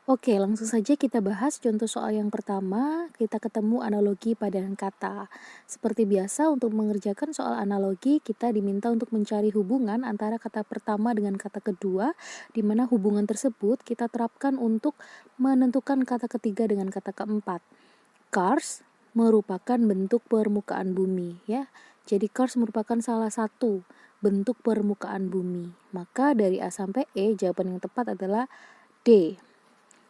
Oke, langsung saja kita bahas contoh soal yang pertama, kita ketemu analogi padanan kata. Seperti biasa, untuk mengerjakan soal analogi, kita diminta untuk mencari hubungan antara kata pertama dengan kata kedua, di mana hubungan tersebut kita terapkan untuk menentukan kata ketiga dengan kata keempat. Cars merupakan bentuk permukaan bumi, ya. Jadi cars merupakan salah satu bentuk permukaan bumi. Maka dari A sampai E, jawaban yang tepat adalah D.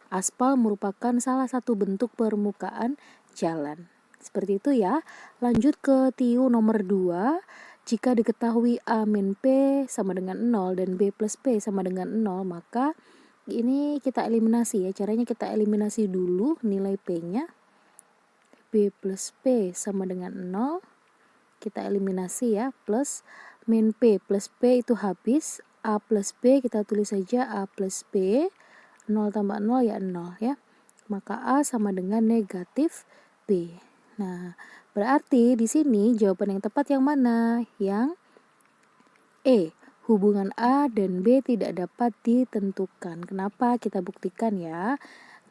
Aspal merupakan salah satu bentuk permukaan jalan. Seperti itu ya. Lanjut ke TIU nomor 2. Jika diketahui A min P sama dengan 0 dan B plus P sama dengan 0, maka ini kita eliminasi ya. Caranya kita eliminasi dulu nilai P-nya. B plus P sama dengan 0. Kita eliminasi ya. Plus min P plus P itu habis. A plus B kita tulis saja A plus B. 0 tambah 0 ya 0 ya. Maka A sama dengan negatif B. Nah, berarti di sini jawaban yang tepat yang mana? Yang E. Hubungan A dan B tidak dapat ditentukan. Kenapa? Kita buktikan ya.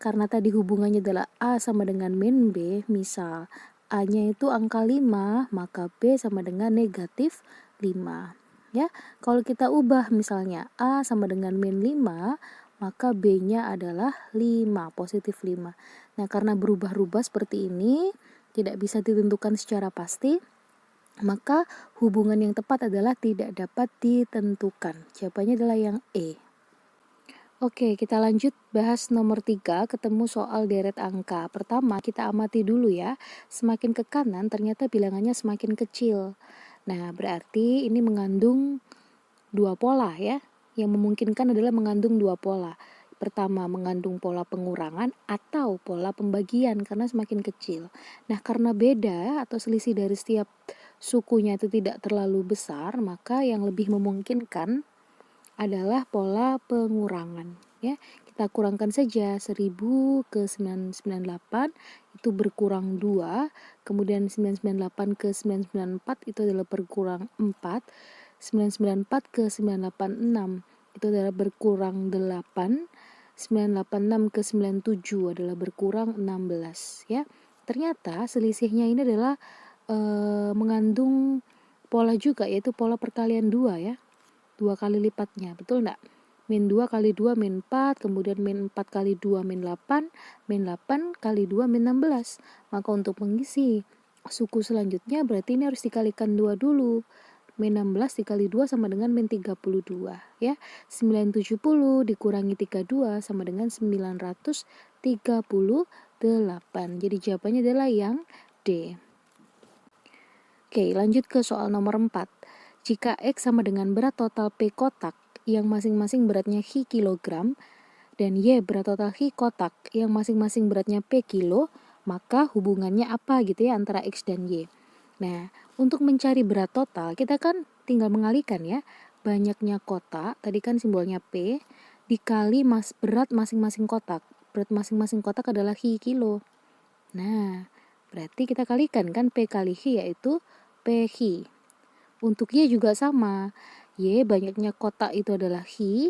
Karena tadi hubungannya adalah A sama dengan min B, misal A-nya itu angka 5, maka B sama dengan negatif 5. Ya, kalau kita ubah misalnya A sama dengan min 5, maka B-nya adalah 5, positif 5. Nah, karena berubah-ubah seperti ini, tidak bisa ditentukan secara pasti, maka hubungan yang tepat adalah tidak dapat ditentukan. Jawabannya adalah yang E. Oke, kita lanjut bahas nomor 3, ketemu soal deret angka. Pertama, kita amati dulu ya. Semakin ke kanan, ternyata bilangannya semakin kecil. Nah, berarti ini mengandung dua pola ya. Yang memungkinkan adalah mengandung dua pola. Pertama, mengandung pola pengurangan atau pola pembagian karena semakin kecil. Nah, karena beda atau selisih dari setiap sukunya itu tidak terlalu besar, maka yang lebih memungkinkan adalah pola pengurangan ya. Kita kurangkan saja 1000 ke 998 itu berkurang 2, kemudian 998 ke 994 itu adalah berkurang 4, 994 ke 986 itu adalah berkurang 8, 986 ke 97 adalah berkurang 16 ya. Ternyata selisihnya ini adalah mengandung pola juga, yaitu pola perkalian 2 ya. 2 kali lipatnya, betul enggak? Min 2 kali 2 min 4, kemudian min 4 kali 2 min 8, min 8 kali 2 min 16. Maka untuk mengisi suku selanjutnya berarti ini harus dikalikan 2 dulu. Min 16 dikali 2 sama dengan min 32 ya. 970 dikurangi 32 sama dengan 938. Jadi jawabannya adalah yang D. Oke, lanjut ke soal nomor 4. Jika X sama dengan berat total P kotak yang masing-masing beratnya Hi kilogram dan Y berat total Hi kotak yang masing-masing beratnya P kilo, maka hubungannya apa gitu ya antara X dan Y. Nah, untuk mencari berat total kita kan tinggal mengalikan ya. Banyaknya kotak, tadi kan simbolnya P, dikali berat masing-masing kotak. Berat masing-masing kotak adalah Hi kilo. Nah, berarti kita kalikan kan P kali Hi yaitu P Hi. Untuk Y juga sama. Y banyaknya kotak itu adalah Hi,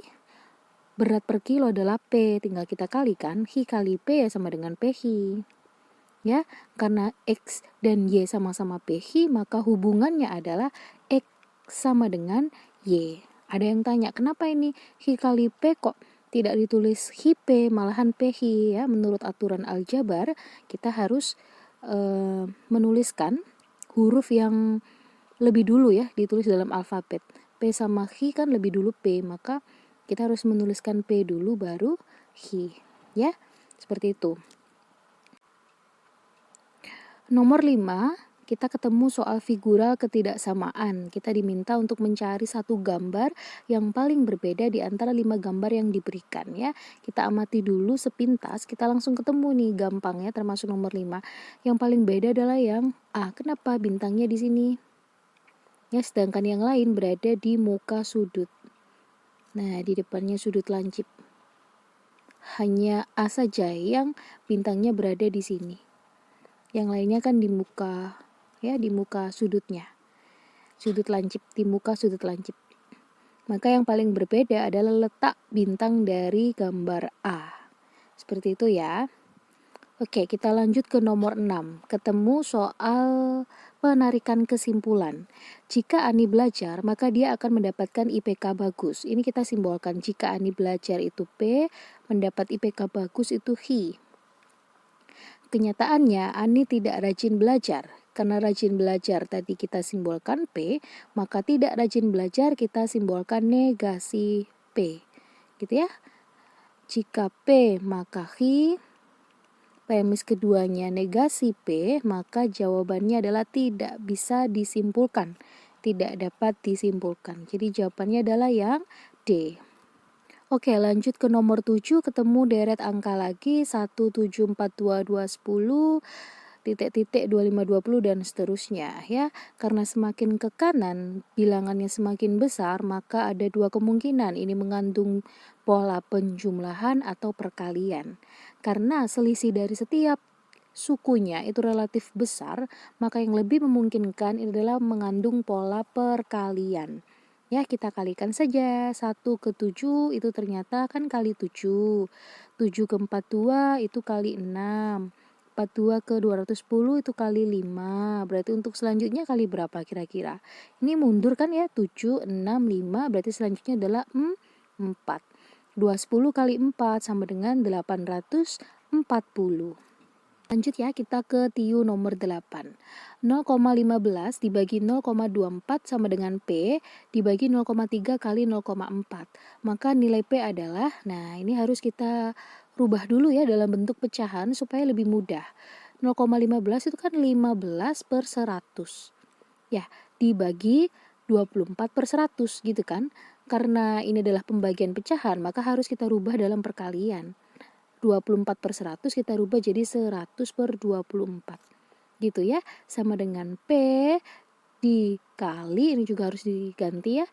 berat per kilo adalah P. Tinggal kita kalikan, Hi kali P ya sama dengan P Hi. Ya, karena X dan Y sama-sama P Hi, maka hubungannya adalah X sama dengan Y. Ada yang tanya, kenapa ini Hi kali P kok tidak ditulis Hi P, malahan P Hi ya? Menurut aturan aljabar, kita harus menuliskan huruf yang lebih dulu ya, ditulis dalam alfabet. P sama Hi kan lebih dulu P, maka kita harus menuliskan P dulu baru Hi ya. Seperti itu. Nomor 5, kita ketemu soal figural ketidaksamaan. Kita diminta untuk mencari satu gambar yang paling berbeda di antara 5 gambar yang diberikan ya. Kita amati dulu sepintas, kita langsung ketemu nih gampangnya termasuk nomor 5. Yang paling beda adalah yang A. Kenapa bintangnya di sini? Ya, sedangkan yang lain berada di muka sudut. Nah, di depannya sudut lancip. Hanya A saja yang bintangnya berada di sini. Yang lainnya kan di muka, ya, di muka sudutnya. Sudut lancip, di muka sudut lancip. Maka yang paling berbeda adalah letak bintang dari gambar A. Seperti itu ya. Oke, kita lanjut ke nomor 6. Ketemu soal penarikan kesimpulan. Jika Ani belajar, maka dia akan mendapatkan IPK bagus. Ini kita simbolkan. Jika Ani belajar itu P, mendapat IPK bagus itu Hi. Kenyataannya, Ani tidak rajin belajar. Karena rajin belajar tadi kita simbolkan P, maka tidak rajin belajar kita simbolkan negasi P. Gitu ya. Jika P, maka Hi. Premis keduanya negasi P, maka jawabannya adalah tidak bisa disimpulkan. Tidak dapat disimpulkan. Jadi jawabannya adalah yang D. Oke, lanjut ke nomor 7, ketemu deret angka lagi 1, 7, 4, 2, 2, 10, titik-titik 25, 20 dan seterusnya ya. Karena semakin ke kanan bilangannya semakin besar, maka ada dua kemungkinan ini mengandung pola penjumlahan atau perkalian. Karena selisih dari setiap sukunya itu relatif besar, maka yang lebih memungkinkan adalah mengandung pola perkalian. Ya, kita kalikan saja. 1 ke 7 itu ternyata kan kali 7. 7 ke 42 itu kali 6. 42 ke 210 itu kali 5. Berarti untuk selanjutnya kali berapa kira-kira? Ini mundur kan ya, 7, 6, 5. Berarti selanjutnya adalah 4. 210 kali 4 sama dengan 840. Lanjut ya, kita ke TIU nomor 8. 0,15 dibagi 0,24 sama dengan P dibagi 0,3 kali 0,4. Maka nilai P adalah, nah ini harus kita rubah dulu ya dalam bentuk pecahan supaya lebih mudah. 0,15 itu kan 15 per 100. Ya, dibagi 24 per 100 gitu kan. Karena ini adalah pembagian pecahan, maka harus kita rubah dalam perkalian. 24 per 100 kita rubah jadi 100 per 24. Gitu ya, sama dengan P dikali, ini juga harus diganti ya.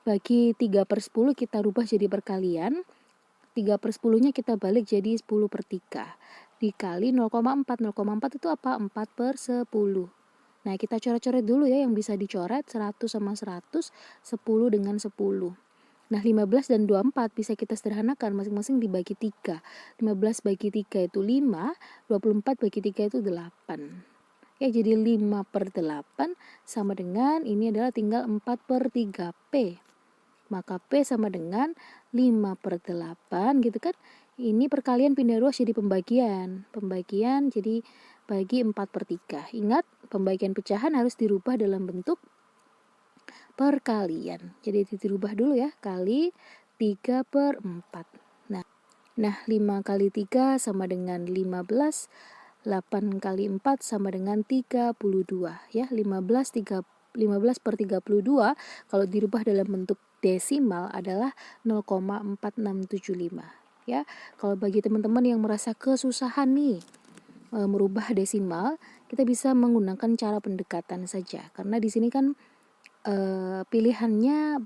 Bagi 3 per 10 kita rubah jadi perkalian. 3 per 10-nya kita balik jadi 10 per 3. Dikali 0,4. 0,4 itu apa? 4 per 10. Nah, kita coret-coret dulu ya yang bisa dicoret. 100 sama 100, 10 dengan 10. Nah, 15 dan 24 bisa kita sederhanakan masing-masing dibagi 3. 15 bagi 3 itu 5, 24 bagi 3 itu 8. Ya, jadi 5 per 8 sama dengan, ini adalah tinggal 4 per 3P. Maka P sama dengan 5 per 8 gitu kan. Ini perkalian pindah ruas jadi pembagian. Pembagian jadi bagi 4 per 3. Ingat, pembagian pecahan harus dirubah dalam bentuk perkalian. Jadi dirubah dulu ya, kali 3 per 4. Nah 5 kali 3 sama dengan 15. 8 kali 4 sama dengan 32 ya. 15 per 32 kalau dirubah dalam bentuk desimal adalah 0,4675 ya. Kalau bagi teman-teman yang merasa kesusahan nih merubah desimal, kita bisa menggunakan cara pendekatan saja karena di sini kan pilihannya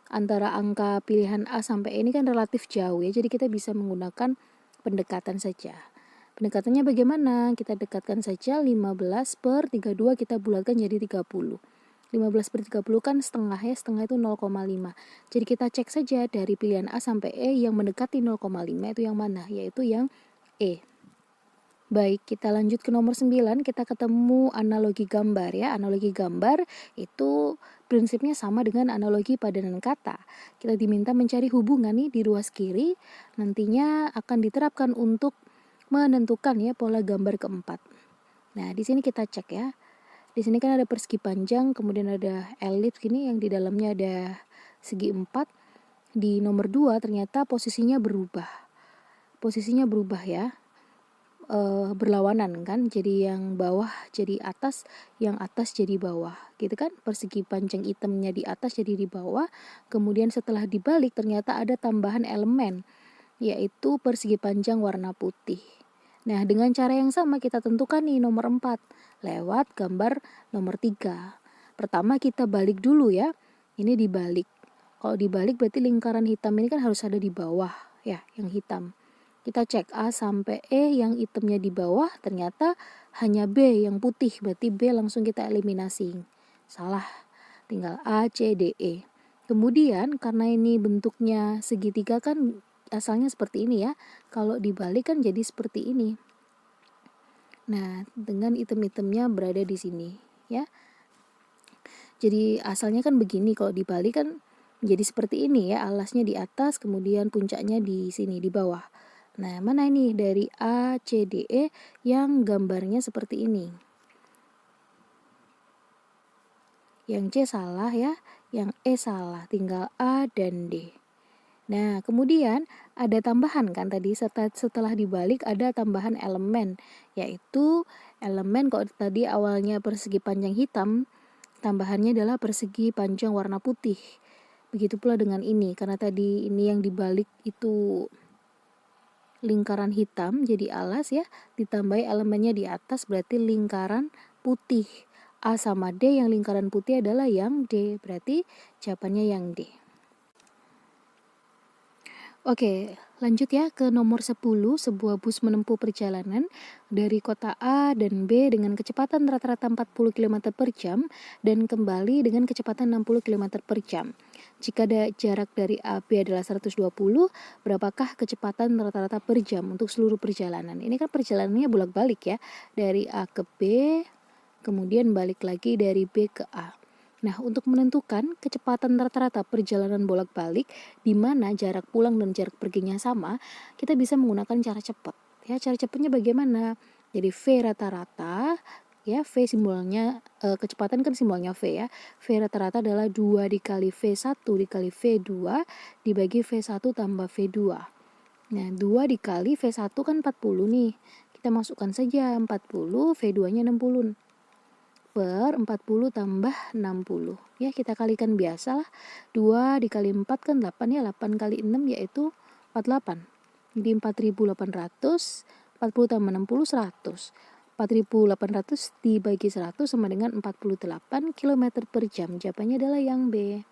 antara angka pilihan A sampai E ini kan relatif jauh ya, jadi kita bisa menggunakan pendekatan saja. Pendekatannya bagaimana? Kita dekatkan saja 15 per 32 kita bulatkan jadi 30. 15 per 30 kan setengah ya, setengah itu 0,5. Jadi kita cek saja dari pilihan A sampai E yang mendekati 0,5 itu yang mana? Yaitu yang E. Baik, kita lanjut ke nomor 9, kita ketemu analogi gambar ya. Analogi gambar itu prinsipnya sama dengan analogi padanan kata. Kita diminta mencari hubungan nih di ruas kiri, nantinya akan diterapkan untuk menentukan ya pola gambar keempat. Nah, di sini kita cek ya. Di sini kan ada persegi panjang, kemudian ada elips gini yang di dalamnya ada segi 4. Di nomor 2 ternyata posisinya berubah. Posisinya berubah ya. Berlawanan kan, jadi yang bawah jadi atas, yang atas jadi bawah gitu kan. Persegi panjang hitamnya di atas jadi di bawah, kemudian setelah dibalik ternyata ada tambahan elemen yaitu persegi panjang warna putih. Nah, dengan cara yang sama kita tentukan nih nomor 4 lewat gambar nomor 3. Pertama kita balik dulu ya, ini dibalik. Kalau dibalik berarti lingkaran hitam ini kan harus ada di bawah ya, yang hitam. Kita cek A sampai E yang hitamnya di bawah, ternyata hanya B yang putih, berarti B langsung kita eliminasi. Salah, tinggal A, C, D, E. Kemudian karena ini bentuknya segitiga kan asalnya seperti ini ya. Kalau dibalik kan jadi seperti ini. Nah, dengan item-itemnya berada di sini ya. Jadi asalnya kan begini, kalau dibalik kan jadi seperti ini ya, alasnya di atas, kemudian puncaknya di sini di bawah. Nah, mana ini dari A, C, D, E yang gambarnya seperti ini? Yang C salah ya, yang E salah, tinggal A dan D. Nah, kemudian ada tambahan kan tadi, setelah dibalik ada tambahan elemen, yaitu elemen kalau tadi awalnya persegi panjang hitam, tambahannya adalah persegi panjang warna putih. Begitu pula dengan ini, karena tadi ini yang dibalik itu lingkaran hitam jadi alas ya, ditambahi elemennya di atas berarti lingkaran putih. A sama D, yang lingkaran putih adalah yang D, berarti jawabannya yang D. Oke, lanjut ya ke nomor 10. Sebuah bus menempuh perjalanan dari kota A dan B dengan kecepatan rata-rata 40 km per jam dan kembali dengan kecepatan 60 km per jam. Jika jarak dari A B adalah 120, berapakah kecepatan rata-rata per jam untuk seluruh perjalanan? Ini kan perjalanannya bolak-balik ya, dari A ke B, kemudian balik lagi dari B ke A. Nah, untuk menentukan kecepatan rata-rata perjalanan bolak-balik di mana jarak pulang dan jarak perginya sama, kita bisa menggunakan cara cepat. Ya, cara cepatnya bagaimana? Jadi V rata-rata, ya V simbolnya kecepatan kan simbolnya V ya. V rata-rata adalah 2 dikali V1 dikali V2 dibagi V1 tambah V2. Nah, 2 dikali V1 kan 40 nih. Kita masukkan saja 40, V2-nya 60. Per 40 tambah 60. Ya, kita kalikan biasalah. 2 dikali 4 kan 8 ya. 8 kali 6 yaitu 48. Jadi 4800, 40 tambah 60, 100. 4800 dibagi 100 sama dengan 48 km per jam. Jawabannya adalah yang B.